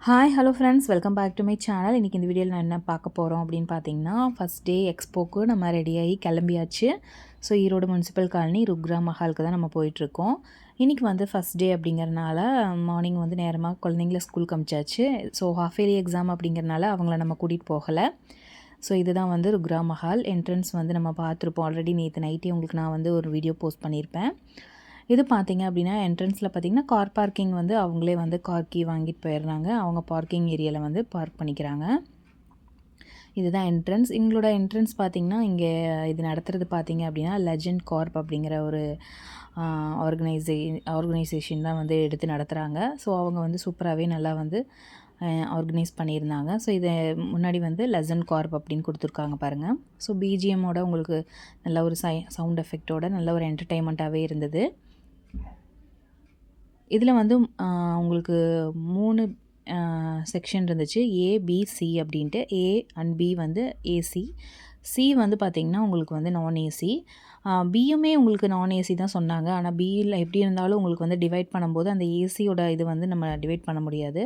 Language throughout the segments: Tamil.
Hi hello friends, welcome back to my channel. இன்றைக்கி இந்த வீடியோவில் நான் என்ன பார்க்க போகிறோம் அப்படின்னு பார்த்தீங்கன்னா, ஃபஸ்ட் டே எக்ஸ்போக்கு நம்ம ரெடியாகி கிளம்பியாச்சு. ஸோ ஈரோடு முனிசிபல் காலனி ருக்ரா மஹாலுக்கு தான் நம்ம போயிட்டுருக்கோம். இன்றைக்கி வந்து ஃபஸ்ட் டே அப்படிங்கிறனால மார்னிங் வந்து நேரமாக குழந்தைங்கள ஸ்கூலுக்கு அமிச்சாச்சு. ஸோ ஹாஃப் இயர்லி எக்ஸாம் அப்படிங்கிறனால அவங்கள நம்ம கூட்டிகிட்டு போகலை. ஸோ இதுதான் வந்து ருக்ரா மஹால் என்ட்ரன்ஸ் வந்து நம்ம பார்த்துருப்போம். ஆல்ரெடி நேற்று நைட்டே உங்களுக்கு நான் வந்து ஒரு வீடியோ போஸ்ட் பண்ணியிருப்பேன். இது பார்த்திங்க அப்படின்னா என்ட்ரன்ஸில் பார்த்திங்கன்னா கார் பார்க்கிங் வந்து அவங்களே வந்து கார் கீ வாங்கிட்டு போயிடுறாங்க. அவங்க பார்க்கிங் ஏரியாவில் வந்து பார்க் பண்ணிக்கிறாங்க. இதுதான் என்ட்ரன்ஸ். எங்களோட என்ட்ரன்ஸ் பார்த்திங்கன்னா இங்கே இது நடத்துகிறது பார்த்திங்க அப்படின்னா லெஜண்ட் கார்ப் அப்படிங்கிற ஒரு ஆர்கனைசேஷன் தான் வந்து எடுத்து நடத்துகிறாங்க. ஸோ அவங்க வந்து சூப்பராகவே நல்லா வந்து ஆர்கனைஸ் பண்ணியிருந்தாங்க. ஸோ இதை முன்னாடி வந்து லெஜண்ட் கார்ப் அப்படின்னு கொடுத்துருக்காங்க பாருங்கள். ஸோ பிஜிஎம்மோட உங்களுக்கு நல்ல ஒரு சவுண்ட் எஃபெக்டோட நல்ல ஒரு என்டர்டெயின்மெண்ட்டாகவே இருந்தது. இதில் வந்து உங்களுக்கு 3 செக்ஷன் இருந்துச்சு. ஏ, பி, சி அப்படின்ட்டு. ஏ அண்ட் பி வந்து ஏசி. சி வந்து பார்த்திங்கன்னா உங்களுக்கு வந்து நான் ஏசி. பியுமே உங்களுக்கு நான் ஏசி தான் சொன்னாங்க. ஆனால் பியில் எப்படி இருந்தாலும் உங்களுக்கு வந்து டிவைட் பண்ணும்போது அந்த ஏசியோட இது வந்து நம்ம டிவைட் பண்ண முடியாது.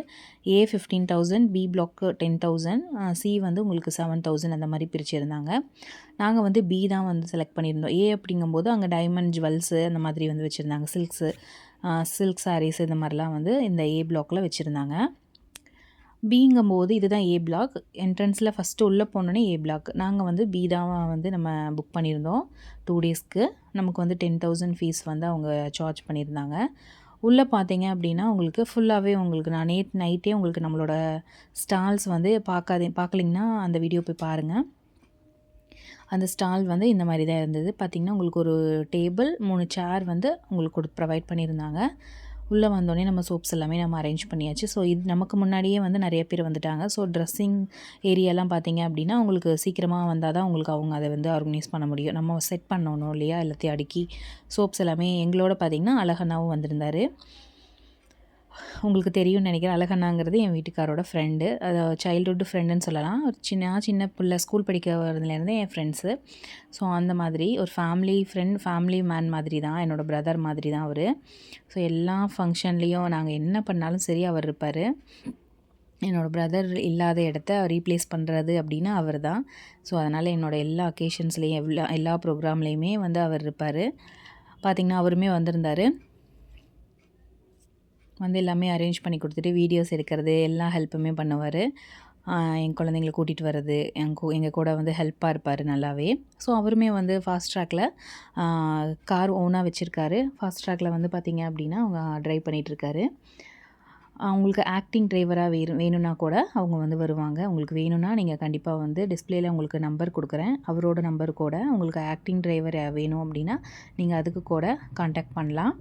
ஏ 15,000, பி பிளாக்கு 10,000, சி வந்து உங்களுக்கு 7,000 அந்த மாதிரி பிரிச்சுருந்தாங்க. நாங்கள் வந்து பி தான் வந்து செலக்ட் பண்ணியிருந்தோம். ஏ அப்படிங்கும்போது அங்கே டைமண்ட் ஜுவல்ஸு அந்த மாதிரி வந்து வச்சுருந்தாங்க. சில்க் சாரீஸ் இந்த மாதிரிலாம் வந்து இந்த ஏ பிளாக்கில் வச்சுருந்தாங்க. பிங்கும்போது இதுதான் ஏ பிளாக். என்ட்ரன்ஸில் ஃபஸ்ட்டு உள்ளே போனோன்னே ஏ பிளாக். நாங்கள் வந்து பி தான் வந்து நம்ம புக் பண்ணியிருந்தோம் 2 டேஸ்க்கு. நமக்கு வந்து 10,000 ஃபீஸ் வந்து அவங்க சார்ஜ் பண்ணியிருந்தாங்க. உள்ளே பார்த்தீங்க அப்படின்னா உங்களுக்கு ஃபுல்லாகவே உங்களுக்கு நான் நேற்று நைட்டே உங்களுக்கு நம்மளோட ஸ்டால்ஸ் வந்து பார்க்கலிங்கன்னா அந்த வீடியோ போய் பாருங்கள். அந்த ஸ்டால் வந்து இந்த மாதிரி தான் இருந்தது. பார்த்திங்கன்னா உங்களுக்கு ஒரு டேபிள் 3 சேர் வந்து உங்களுக்கு ப்ரொவைட் பண்ணியிருந்தாங்க. உள்ளே வந்தோடனே நம்ம சோப்ஸ் எல்லாமே நம்ம அரேஞ்ச் பண்ணியாச்சு. ஸோ இது நமக்கு முன்னாடியே வந்து நிறைய பேர் வந்துட்டாங்க. ஸோ ட்ரெஸ்ஸிங் ஏரியாலாம் பார்த்திங்க அப்படின்னா உங்களுக்கு சீக்கிரமாக வந்தால் தான் உங்களுக்கு அவங்க அதை வந்து ஆர்கனைஸ் பண்ண முடியும். நம்ம செட் பண்ணணும் இல்லையா, எல்லாத்தையும் அடுக்கி. சோப்ஸ் எல்லாமே எங்களோட பார்த்திங்கன்னா அழகண்ணாவும் வந்திருந்தார். உங்களுக்கு தெரியும்னு நினைக்கிறேன். அழகண்ணாங்கிறது என் வீட்டுக்காரோட ஃப்ரெண்டு. அது சைல்டுஹுட் ஃப்ரெண்டுன்னு சொல்லலாம். ஒரு சின்ன பிள்ளை ஸ்கூல் படிக்கிறதுலேருந்தே என் ஃப்ரெண்ட்ஸு. ஸோ அந்த மாதிரி ஒரு ஃபேமிலி மேன் மாதிரி தான். என்னோடய பிரதர் மாதிரி தான் அவர். ஸோ எல்லா ஃபங்க்ஷன்லேயும் நாங்கள் என்ன பண்ணாலும் சரி அவர் இருப்பார். என்னோடய பிரதர் இல்லாத இடத்த ரீப்ளேஸ் பண்ணுறது அப்படின்னா அவர் தான். ஸோ அதனால் என்னோடய எல்லா அக்கேஷன்ஸ்லேயும் எல்லா ப்ரோக்ராம்லேயுமே வந்து அவர் இருப்பார். பார்த்திங்கன்னா அவருமே வந்திருந்தார். வந்து எல்லாமே அரேஞ்ச் பண்ணி கொடுத்துட்டு வீடியோஸ் எடுக்கிறது எல்லா ஹெல்ப்புமே பண்ணுவார். என் குழந்தைங்கள கூட்டிகிட்டு வர்றது எங்கள் கூட வந்து ஹெல்ப்பாக இருப்பார் நல்லாவே. ஸோ அவருமே வந்து ஃபாஸ்ட் ட்ராக்கில் கார் ஓனாக வச்சுருக்காரு. ஃபாஸ்ட் ட்ராக்கில் வந்து பார்த்திங்க அப்படின்னா அவங்க ட்ரைவ் பண்ணிகிட்ருக்காரு. அவங்களுக்கு ஆக்டிங் டிரைவராக வேணும்னா கூட அவங்க வந்து வருவாங்க. உங்களுக்கு வேணும்னா நீங்கள் கண்டிப்பாக வந்து டிஸ்பிளேயில் உங்களுக்கு நம்பர் கொடுக்குறேன். அவரோட நம்பர் கூட உங்களுக்கு ஆக்டிங் டிரைவர் வேணும் அப்படின்னா நீங்கள் அதுக்கு கூட கான்டாக்ட் பண்ணலாம்.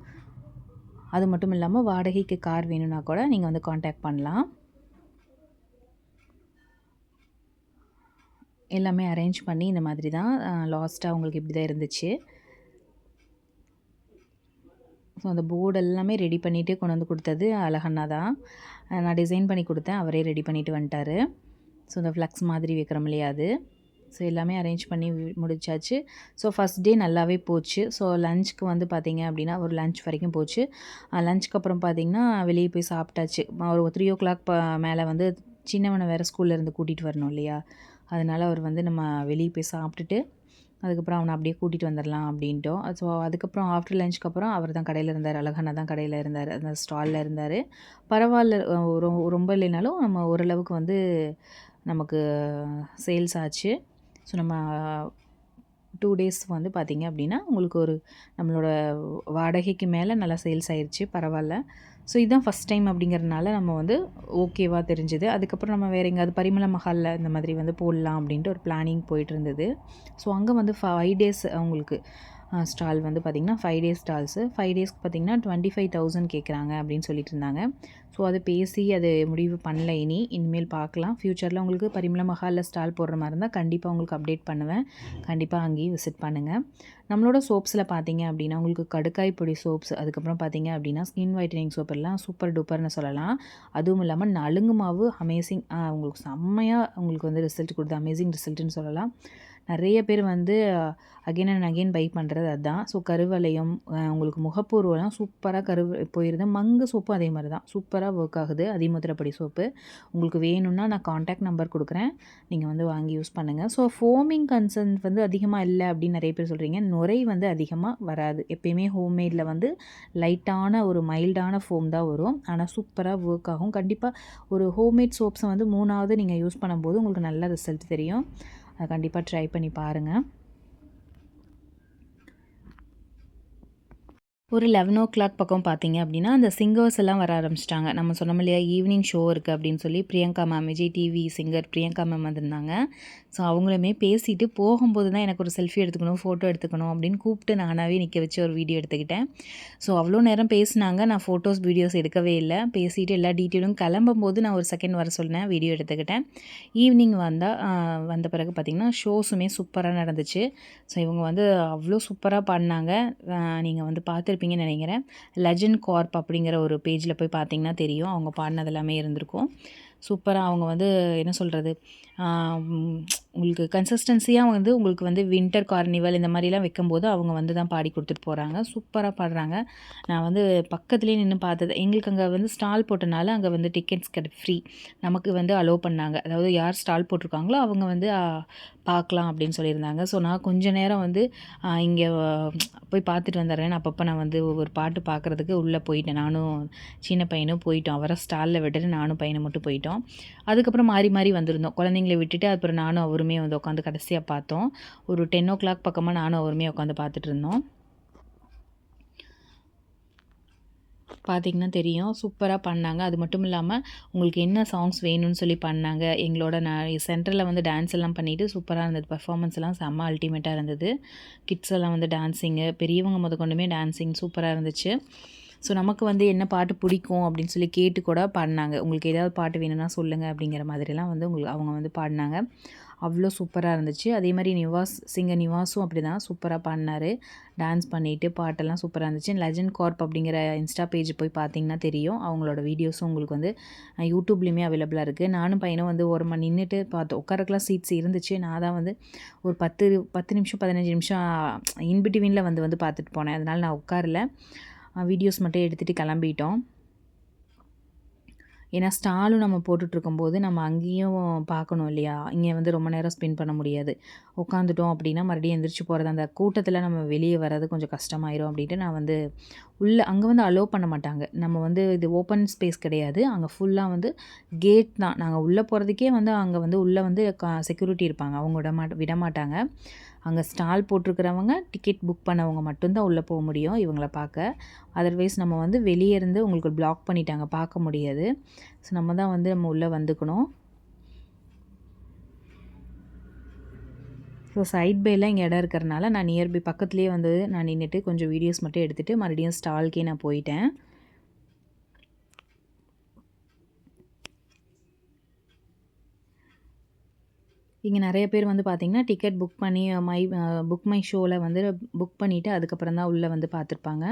அது மட்டும் இல்லாமல் வாடகைக்கு கார் வேணும்னா கூட நீங்கள் வந்து காண்டாக்ட் பண்ணலாம். எல்லாமே அரேஞ்ச் பண்ணி இந்த மாதிரி தான் லாஸ்ட்டாக உங்களுக்கு இப்படி தான் இருந்துச்சு. ஸோ அந்த போர்டு எல்லாமே ரெடி பண்ணிவிட்டு கொண்டு வந்து கொடுத்தது அழகண்ணா தான். நான் டிசைன் பண்ணி கொடுத்தேன், அவரே ரெடி பண்ணிவிட்டு வந்துட்டார். ஸோ இந்த ஃப்ளக்ஸ் மாதிரி வைக்கிறோம் இல்லையா அது. ஸோ எல்லாமே அரேஞ்ச் பண்ணி முடிச்சாச்சு. ஸோ ஃபஸ்ட் டே நல்லாவே போச்சு. ஸோ லஞ்சுக்கு வந்து பார்த்திங்க அப்படின்னா ஒரு லஞ்ச் வரைக்கும் போச்சு. லஞ்சுக்கு அப்புறம் பார்த்திங்கன்னா வெளியே போய் சாப்பிட்டாச்சு. ஒரு 3:00 மேலே வந்து சின்னவனை வேறு ஸ்கூல்லேருந்து கூட்டிகிட்டு வரணும் இல்லையா, அதனால் அவர் வந்து நம்ம வெளியே போய் சாப்பிட்டுட்டு அதுக்கப்புறம் அவனை அப்படியே கூட்டிகிட்டு வந்துடலாம் அப்படின்ட்டோம். ஸோ அதுக்கப்புறம் ஆஃப்டர் லஞ்சுக்கு அப்புறம் அவர் தான் கடையில் இருந்தார். அழகண்ணா தான் கடையில் இருந்தார், அந்த ஸ்டாலில் இருந்தார். பரவாயில்ல, ரொம்ப இல்லைனாலும் நம்ம ஓரளவுக்கு வந்து நமக்கு சேல்ஸ் ஆச்சு. ஸோ நம்ம 2 டேஸ் வந்து பார்த்திங்க அப்படின்னா உங்களுக்கு ஒரு நம்மளோட வாடகைக்கு மேலே நல்லா சேல்ஸ் ஆயிடுச்சு. பரவாயில்ல. ஸோ இதுதான் ஃபஸ்ட் டைம் அப்படிங்கிறதுனால நம்ம வந்து ஓகேவாக தெரிஞ்சுது. அதுக்கப்புறம் நம்ம வேறு எங்கேயாவது பரிமள மஹாலில் இந்த மாதிரி வந்து போடலாம் அப்படின்ட்டு ஒரு பிளானிங் போயிட்டு இருந்தது. ஸோ அங்கே வந்து 5 டேஸ் அவங்களுக்கு ஸ்டால் வந்து பார்த்திங்கன்னா 5 டேஸ் ஸ்டால்ஸு. 5 டேஸ்க்கு பார்த்திங்கன்னா 25,000 கேட்குறாங்க அப்படின்னு சொல்லிட்டு இருந்தாங்க. ஸோ அது பேசி அது முடிவு பண்ணல. இனிமேல் பார்க்கலாம். ஃப்யூச்சரில் உங்களுக்கு பரிமள மஹாலில் ஸ்டால் போடுற மாதிரி இருந்தால் கண்டிப்பாக உங்களுக்கு அப்டேட் பண்ணுவேன். கண்டிப்பாக அங்கேயும் விசிட் பண்ணுங்கள். நம்மளோட சோப்ஸில் பார்த்திங்க அப்படின்னா உங்களுக்கு கடுக்காய் பொடி சோப்ஸ், அதுக்கப்புறம் பார்த்திங்க அப்படின்னா ஸ்கின் ஒயிட்டனிங் சோப் எல்லாம் சூப்பர் டூப்பர்னு சொல்லலாம். அதுவும் இல்லாமல் நலுங்கு மாவு அமேசிங், உங்களுக்கு செம்மையாக உங்களுக்கு வந்து ரிசல்ட் கொடுத்து அமேசிங் ரிசல்ட்டுன்னு சொல்லலாம். நிறைய பேர் வந்து அகைன் அண்ட் அகைன் பை பண்ணுறது அதுதான். ஸோ கருவளையம், உங்களுக்கு முகப்பூர்வலாம் சூப்பராக போயிருது. மங்கு சோப்பும் அதே மாதிரி தான் சூப்பராக ஒர்க் ஆகுது. அதிமுத்திரப்படி சோப்பு உங்களுக்கு வேணும்னா நான் காண்டாக்ட் நம்பர் கொடுக்குறேன், நீங்கள் வந்து வாங்கி யூஸ் பண்ணுங்கள். ஸோ ஃபோமிங் கன்சர்ன் வந்து அதிகமாக இல்லை அப்படின்னு நிறைய பேர் சொல்கிறீங்க. நுரை வந்து அதிகமாக வராது. எப்பயுமே ஹோம்மேடில் வந்து லைட்டான ஒரு மைல்டான ஃபோம் தான் வரும். ஆனால் சூப்பராக ஒர்க் ஆகும். கண்டிப்பாக ஒரு ஹோம்மேட் சோப்ஸை வந்து 3வது நீங்கள் யூஸ் பண்ணும்போது உங்களுக்கு நல்ல ரிசல்ட் தெரியும். அதை கண்டிப்பாக ட்ரை பண்ணி பாருங்கள். ஒரு 11:00 பக்கம் பார்த்தீங்க அப்படின்னா, அந்த சிங்கர்ஸ் எல்லாம் வர ஆரம்பிச்சிட்டாங்க. நம்ம சொன்னோம் இல்லையா, ஈவினிங் ஷோ இருக்குது அப்படின்னு சொல்லி Priyanka ma'am, Vijay TV singer Priyanka ma'am வந்திருந்தாங்க. ஸோ அவங்களுமே பேசிட்டு போகும்போது தான் எனக்கு ஒரு செல்ஃபி எடுத்துக்கணும், ஃபோட்டோ எடுத்துக்கணும் அப்படின்னு கூப்பிட்டு நானாகவே நிற்க வச்சு ஒரு வீடியோ எடுத்துக்கிட்டேன். ஸோ அவ்வளோ நேரம் பேசினாங்க. நான் ஃபோட்டோஸ் வீடியோஸ் எடுக்கவே இல்லை. பேசிட்டு எல்லா டீட்டெயிலும் கிளம்பும்போது நான் ஒரு செகண்ட் வர சொன்னேன், வீடியோ எடுத்துக்கிட்டேன். ஈவினிங் வந்த பிறகு பார்த்திங்கன்னா ஷோஸுமே சூப்பராக நடந்துச்சு. ஸோ இவங்க வந்து அவ்வளோ சூப்பராக பாடினாங்க. நீங்கள் வந்து பார்த்துருப்பீங்கன்னு நினைக்கிறேன். லெஜண்ட் கார்ப் அப்படிங்கிற ஒரு பேஜில் போய் பார்த்தீங்கன்னா தெரியும், அவங்க பாடினது எல்லாமே இருந்திருக்கும். சூப்பராக அவங்க வந்து என்ன சொல்கிறது, உங்களுக்கு கன்சிஸ்டன்சியாக வந்து உங்களுக்கு வந்து வின்டர் கார்னிவல் இந்த மாதிரிலாம் வைக்கும்போது அவங்க வந்து தான் பாடி கொடுத்துட்டு போகிறாங்க. சூப்பராக பாடுறாங்க. நான் வந்து பக்கத்துலேயே நின்று பார்த்தது. எங்களுக்கு அங்கே வந்து ஸ்டால் போட்டனால அங்கே வந்து டிக்கெட்ஸ் ஃப்ரீ நமக்கு வந்து அலோவ் பண்ணாங்க. அதாவது யார் ஸ்டால் போட்டிருக்காங்களோ அவங்க வந்து பார்க்கலாம் அப்படின்னு சொல்லியிருந்தாங்க. ஸோ நான் கொஞ்சம் நேரம் வந்து இங்கே போய் பார்த்துட்டு வந்துடுறேன். அப்பப்போ நான் வந்து ஒரு பாட்டு பார்க்குறதுக்கு உள்ளே போயிட்டேன். நானும் சின்ன பையனும் போயிட்டோம். அவரை ஸ்டாலில் விட்டுட்டு நானும் பையனை மட்டும் போயிட்டோம். அதுக்கப்புறம் மாறி மாறி வந்திருந்தோம். குழந்தைங்கள விட்டுட்டு அப்புறம் நானும் அவருமே வந்து உட்காந்து கடைசியாக பார்த்தோம். ஒரு 10:00 பக்கமாக நானும் அவருமே உட்காந்து பார்த்துட்டு இருந்தோம். பார்த்திங்கன்னா தெரியும், சூப்பராக பண்ணாங்க. அது மட்டும் இல்லாமல் உங்களுக்கு என்ன சாங்ஸ் வேணும்னு சொல்லி பண்ணாங்க. எங்களோட சென்டரில் வந்து டான்ஸ் எல்லாம் பண்ணிவிட்டு சூப்பராக இருந்தது. பர்ஃபார்மன்ஸ் எல்லாம் செம்ம அல்டிமேட்டாக இருந்தது. கிட்ஸ் எல்லாம் வந்து டான்ஸிங்கு, பெரியவங்க முதற்கொண்டுமே டான்ஸிங் சூப்பராக இருந்துச்சு. ஸோ நமக்கு வந்து என்ன பாட்டு பிடிக்கும் அப்படின்னு சொல்லி கேட்டு கூட பாடினாங்க. உங்களுக்கு ஏதாவது பாட்டு வேணும்னா சொல்லுங்கள் அப்படிங்கிற மாதிரிலாம் வந்து அவங்க வந்து பாடினாங்க. அவ்வளோ சூப்பராக இருந்துச்சு. அதே மாதிரி சிங்கர் நிவாஸும் அப்படி தான் சூப்பராக பாடினார். டான்ஸ் பண்ணிவிட்டு பாட்டெல்லாம் சூப்பராக இருந்துச்சு. லெஜண்ட் கார்ப் அப்படிங்கிற இன்ஸ்டா பேஜ் போய் பார்த்தீங்கன்னா தெரியும். அவங்களோட வீடியோஸும் உங்களுக்கு வந்து யூடியூப்லேயுமே அவைலபிளாக இருக்குது. நானும் பையனும் வந்து ஒரு மணி நின்றுட்டு பார்த்தோம். உட்காரக்கெலாம் சீட்ஸ் இருந்துச்சு. நான் தான் வந்து ஒரு 10 நிமிஷம் 15 நிமிஷம் இன்பிட்வீனில் வந்து பார்த்துட்டு போனேன். அதனால் நான் உட்காரல, வீடியோஸ் மட்டும் எடுத்துகிட்டு கிளம்பிட்டோம். ஏன்னா ஸ்டாலும் நம்ம போட்டுட்ருக்கும்போது நம்ம அங்கேயும் பார்க்கணும் இல்லையா, இங்கே வந்து ரொம்ப நேரம் ஸ்பெண்ட் பண்ண முடியாது. உட்காந்துட்டோம் அப்படின்னா மறுபடியும் எந்திரிச்சு போகிறது, அந்த கூட்டத்தில் நம்ம வெளியே வர்றது கொஞ்சம் கஷ்டமாயிரும் அப்படின்ட்டு நான் வந்து அங்கே வந்து அலோவ் பண்ண மாட்டாங்க. நம்ம வந்து இது ஓப்பன் ஸ்பேஸ் கிடையாது, அங்கே ஃபுல்லாக வந்து கேட் தான். நாங்கள் உள்ளே போகிறதுக்கே வந்து அங்கே வந்து உள்ளே வந்து செக்யூரிட்டி இருப்பாங்க, அவங்க விட மாட்டாங்க. அங்கே ஸ்டால் போட்டிருக்கிறவங்க டிக்கெட் புக் பண்ணவங்க மட்டும்தான் உள்ளே போக முடியும் இவங்கள பார்க்க. அதர்வைஸ் நம்ம வந்து வெளியே இருந்து உங்களுக்கு பிளாக் பண்ணிட்டாங்க, பார்க்க முடியாது. ஸோ நம்ம தான் வந்து நம்ம உள்ளே வந்துக்கணும். ஸோ சைட் பைலாம் இங்கே இடம் இருக்கிறனால நான் நியர்பை பக்கத்துலேயே வந்து நான் நின்றுட்டு கொஞ்சம் வீடியோஸ் மட்டும் எடுத்துகிட்டு மறுபடியும் ஸ்டால்க்கே நான் போயிட்டேன். இங்கே நிறைய பேர் வந்து பார்த்திங்கன்னா டிக்கெட் புக் பண்ணி புக் மை ஷோவில் வந்து புக் பண்ணிவிட்டு அதுக்கப்புறம் தான் உள்ளே வந்து பார்த்துருப்பாங்க.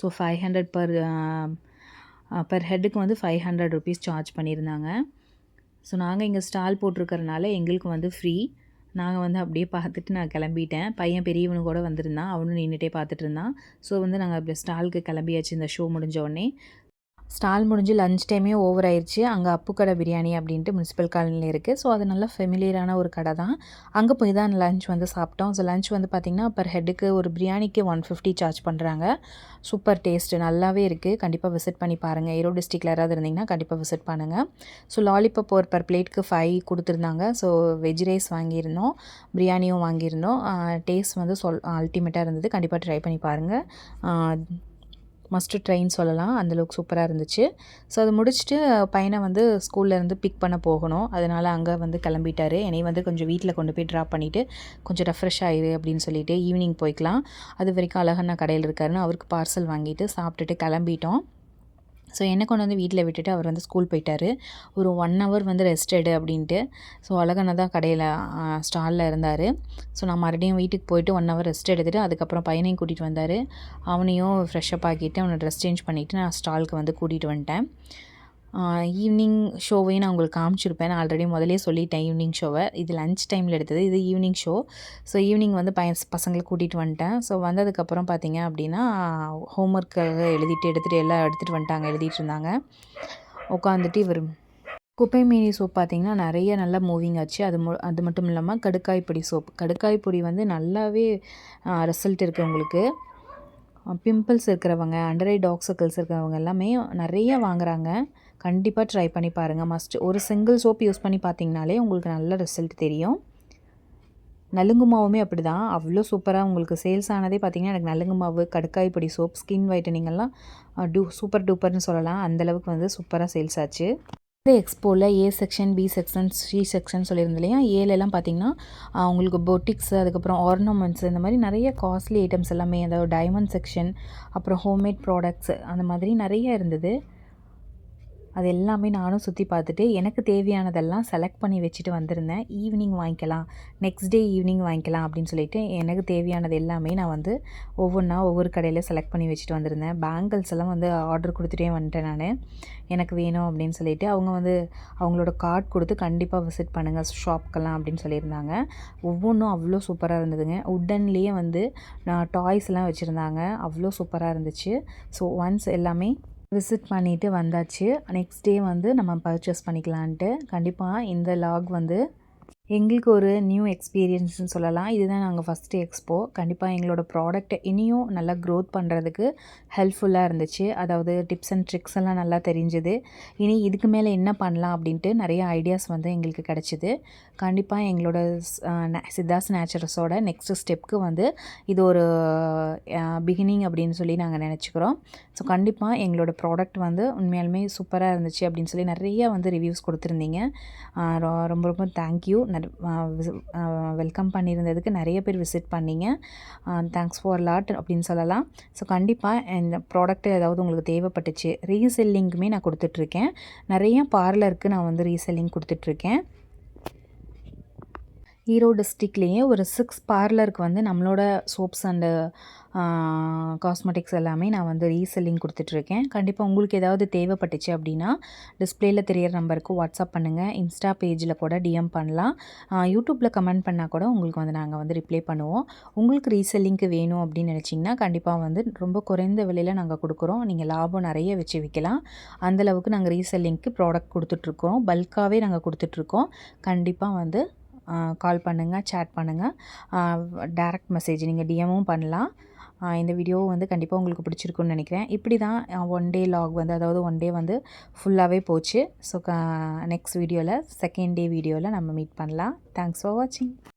ஸோ 500 பர் ஹெட்டுக்கு வந்து 500 ருபீஸ் சார்ஜ் பண்ணியிருந்தாங்க. ஸோ நாங்கள் இங்கே ஸ்டால் போட்டிருக்கறனால எங்களுக்கு வந்து ஃப்ரீ. நாங்கள் வந்து அப்படியே பார்த்துட்டு நான் கிளம்பிட்டேன். பையன் பெரியவனு கூட வந்திருந்தான், அவனும் நின்றுட்டே பார்த்துட்டு இருந்தான். ஸோ வந்து நாங்கள் அப்படி ஸ்டாலுக்கு கிளம்பியாச்சு. இந்த ஷோ முடிஞ்ச உடனே ஸ்டால் முடிஞ்சு லஞ்ச் டைமே ஓவர் ஆயிடுச்சு. அங்கே அப்பு கடை பிரியாணி அப்படின்ட்டு முனிசிபல் காலனியில் இருக்குது. ஸோ அது நல்லா ஃபெமிலியரான ஒரு கடை தான். அங்கே போய் தான் லஞ்ச் வந்து சாப்பிட்டோம். ஸோ லஞ்ச் வந்து பார்த்திங்கன்னா பர் ஹெட்டுக்கு ஒரு பிரியாணிக்கு 150 சார்ஜ் பண்ணுறாங்க. சூப்பர் டேஸ்ட்டு, நல்லாவே இருக்குது. கண்டிப்பாக விசிட் பண்ணி பாருங்கள். ஈரோடு டிஸ்ட்ரிக்டில் யாராவது இருந்தீங்கன்னா கண்டிப்பாக விசிட் பண்ணுங்கள். ஸோ லாலிபப் ஒரு பர் பிளேட்டுக்கு 5 கொடுத்துருந்தாங்க. ஸோ வெஜ் ரைஸ் வாங்கியிருந்தோம், பிரியாணியும் வாங்கியிருந்தோம். டேஸ்ட் வந்து அல்டிமேட்டாக இருந்தது. கண்டிப்பாக ட்ரை பண்ணி பாருங்கள். மஸ்ட்டு ட்ரைன்னு சொல்லலாம், அந்தளவுக்கு சூப்பராக இருந்துச்சு. ஸோ அது முடிச்சுட்டு பையனை வந்து ஸ்கூல்லேருந்து பிக் பண்ண போகணும். அதனால் அங்கே வந்து கிளம்பிட்டாரு. என்னையை வந்து கொஞ்சம் வீட்டில் கொண்டு போய் ட்ராப் பண்ணிவிட்டு கொஞ்சம் ரெஃப்ரெஷ் ஆயிரு அப்படின்னு சொல்லிவிட்டு ஈவினிங் போய்க்கலாம். அது வரைக்கும் அழகண்ணா கடையில் இருக்காருன்னு அவருக்கு பார்சல் வாங்கிட்டு சாப்பிட்டுட்டு கிளம்பிட்டோம். ஸோ என்னை கொண்டு வந்து வீட்டில் விட்டுட்டு அவர் வந்து ஸ்கூல் போயிட்டார். ஒரு 1 ஹவர் வந்து ரெஸ்ட் எடு அப்படின்ட்டு. ஸோ அழகண்ணா தான் கடையில் ஸ்டாலில் இருந்தார். ஸோ நான் மறுபடியும் வீட்டுக்கு போயிட்டு 1 ஹவர் ரெஸ்ட் எடுத்துகிட்டு அதுக்கப்புறம் பையனையும் கூட்டிகிட்டு வந்தார். அவனையும் ஃப்ரெஷ்அப் ஆக்கிட்டு அவனை ட்ரெஸ் சேஞ்ச் பண்ணிவிட்டு நான் ஸ்டாலுக்கு வந்து கூட்டிகிட்டு வந்துட்டேன். ஈவினிங் ஷோவையும் நான் உங்களுக்கு காமிச்சிருப்பேன். நான் ஆல்ரெடி முதலே சொல்லிட்டேன் ஈவினிங் ஷோவை. இது லன்ச் டைமில் எடுத்தது. இது ஈவினிங் ஷோ. ஸோ ஈவினிங் வந்து பசங்களை கூட்டிகிட்டு வந்துட்டேன். ஸோ வந்ததுக்கப்புறம் பார்த்தீங்க அப்படின்னா ஹோம் ஒர்க்காக எடுத்துகிட்டு எல்லாம் எடுத்துகிட்டு வந்துட்டாங்க, எழுதிட்டு இருந்தாங்க. உட்காந்துட்டு இவர் குப்பை மேனி சோப் பார்த்திங்கன்னா நிறைய நல்லா மூவிங் ஆச்சு. அது மட்டும் இல்லாமல் கடுக்காய் பொடி சோப். கடுக்காய் பொடி வந்து நல்லாவே ரிசல்ட் இருக்குது உங்களுக்கு. பிம்பிள்ஸ் இருக்கிறவங்க, அண்டர் ஐ டார்க் சர்க்கிள்ஸ் இருக்கிறவங்க எல்லாமே நிறைய வாங்குகிறாங்க. கண்டிப்பாக ட்ரை பண்ணி பாருங்கள். மஸ்ட் ஒரு சிங்கிள் சோப் யூஸ் பண்ணி பார்த்தீங்கனாலே உங்களுக்கு நல்ல ரிசல்ட் தெரியும். நலுங்கு மாவுமே அப்படி தான், அவ்வளோ சூப்பராக உங்களுக்கு சேல்ஸ் ஆனதே பார்த்திங்கன்னா எனக்கு நலுங்கு மாவு, கடுக்காய் பொடி சோப், ஸ்கின் வைட்டனிங்கெல்லாம் சூப்பர் டூப்பர்னு சொல்லலாம். அந்தளவுக்கு வந்து சூப்பராக சேல்ஸ் ஆச்சு. இந்த எக்ஸ்போவில் A section, B section, C section சொல்லியிருந்தேன் இல்லையா. ஏலெல்லாம் பார்த்திங்கன்னா உங்களுக்கு பொட்டிக்ஸ், அதுக்கப்புறம் ஆர்னமெண்ட்ஸ், இந்த மாதிரி நிறைய காஸ்ட்லி ஐட்டம்ஸ் எல்லாமே, அதாவது டைமண்ட் செக்ஷன், அப்புறம் ஹோம்மேட் ப்ராடக்ட்ஸ், அந்த மாதிரி நிறைய இருந்தது. அது எல்லாமே நானும் சுற்றி பார்த்துட்டு எனக்கு தேவையானதெல்லாம் செலக்ட் பண்ணி வச்சுட்டு வந்திருந்தேன். ஈவினிங் வாங்கிக்கலாம், நெக்ஸ்ட் டே ஈவினிங் வாங்கிக்கலாம் அப்படின்னு சொல்லிட்டு எனக்கு தேவையானது எல்லாமே நான் வந்து ஒவ்வொரு கடையில் செலக்ட் பண்ணி வச்சுட்டு வந்திருந்தேன். பேங்கிள்ஸ் எல்லாம் வந்து ஆர்டர் கொடுத்துட்டே வந்துட்டேன் நான், எனக்கு வேணும் அப்படின்னு சொல்லிட்டு. அவங்க வந்து அவங்களோட கார்டு கொடுத்து கண்டிப்பாக விசிட் பண்ணுங்கள் ஷாப்க்கெல்லாம் அப்படின்னு சொல்லியிருந்தாங்க. ஒவ்வொன்றும் அவ்வளோ சூப்பராக இருந்ததுங்க. உட்டன்லேயே வந்து நான் டாய்ஸ்லாம் வச்சுருந்தாங்க, அவ்வளோ சூப்பராக இருந்துச்சு. ஸோ ஒன்ஸ் எல்லாமே விசிட் பண்ணிவிட்டு வந்தாச்சு. நெக்ஸ்ட் டே வந்து நம்ம பர்ச்சேஸ் பண்ணிக்கலான்ட்டு. கண்டிப்பாக இந்த லாக் வந்து எங்களுக்கு ஒரு நியூ எக்ஸ்பீரியன்ஸ்னு சொல்லலாம். இதுதான் நாங்கள் ஃபஸ்ட்டு எக்ஸ்போ. கண்டிப்பாக எங்களோட ப்ராடக்ட்டை இனியும் நல்லா க்ரோத் பண்ணுறதுக்கு ஹெல்ப்ஃபுல்லாக இருந்துச்சு. அதாவது டிப்ஸ் அண்ட் ட்ரிக்ஸ் எல்லாம் நல்லா தெரிஞ்சுது. இனி இதுக்கு மேலே என்ன பண்ணலாம் அப்படின்ட்டு நிறைய ஐடியாஸ் வந்து எங்களுக்கு கிடச்சிது. கண்டிப்பாக எங்களோட சித்தாஸ் நேச்சுரல்ஸோட நெக்ஸ்ட்டு ஸ்டெப்புக்கு வந்து இது ஒரு பிகினிங் அப்படின்னு சொல்லி நாங்கள் நினச்சிக்கிறோம். ஸோ கண்டிப்பாக எங்களோட ப்ராடக்ட் வந்து உண்மையாலுமே சூப்பராக இருந்துச்சு அப்படின்னு சொல்லி நிறைய வந்து ரிவ்யூஸ் கொடுத்துருந்தீங்க. ரொம்ப ரொம்ப தேங்க்யூ. வெல்கம் பண்ணியிருந்ததுக்கு நிறைய பேர் விசிட் பண்ணிங்க. தேங்க்ஸ் ஃபார் லாட் அப்படின்னு சொல்லலாம். ஸோ கண்டிப்பாக இந்த ப்ராடக்ட்டு ஏதாவது உங்களுக்கு தேவைப்பட்டுச்சு, ரீசெல்லிங்குமே நான் கொடுத்துட்ருக்கேன். நிறைய பார்லருக்கு நான் வந்து ரீசெல்லிங் கொடுத்துட்ருக்கேன். ஈரோடு டிஸ்ட்ரிக்ட்லேயே ஒரு 6 பார்லருக்கு வந்து நம்மளோட சோப்ஸ் அண்டு காஸ்மெட்டிக்ஸ் எல்லாமே நான் வந்து ரீசெல்லிங் கொடுத்துட்ருக்கேன். கண்டிப்பாக உங்களுக்கு ஏதாவது தேவைப்பட்டுச்சு அப்படின்னா டிஸ்பிளேயில் தெரியிற நம்பருக்கு வாட்ஸ்அப் பண்ணுங்கள். இன்ஸ்டா பேஜில் கூட டிஎம் பண்ணலாம். யூடியூப்பில் கமெண்ட் பண்ணால் கூட உங்களுக்கு வந்து நாங்கள் வந்து ரிப்ளை பண்ணுவோம். உங்களுக்கு ரீசெல்லிங்க்கு வேணும் அப்படின்னு நினச்சிங்கன்னா கண்டிப்பாக வந்து ரொம்ப குறைந்த விலையில் நாங்கள் கொடுக்குறோம். நீங்கள் லாபம் நிறைய வச்சு விற்கலாம். அந்தளவுக்கு நாங்கள் ரீசெல்லிங்க்கு ப்ராடக்ட் கொடுத்துட்ருக்கோம். பல்காகவே நாங்கள் கொடுத்துட்ருக்கோம். கண்டிப்பாக வந்து கால் பண்ணுங்கள், சேட் பண்ணுங்கள், டைரக்ட் மெசேஜ் நீங்கள் டிஎம்மும் பண்ணலாம். இந்த வீடியோ வந்து கண்டிப்பாக உங்களுக்கு பிடிச்சிருக்குன்னு நினைக்கிறேன். இப்படி தான் ஒன் டே லாக் வந்து, அதாவது ஒன் டே வந்து ஃபுல்லாகவே போச்சு. ஸோ நெக்ஸ்ட் வீடியோவில், செகண்ட் டே வீடியோவில் நம்ம மீட் பண்ணலாம். தேங்க்ஸ் ஃபார் வாட்சிங்.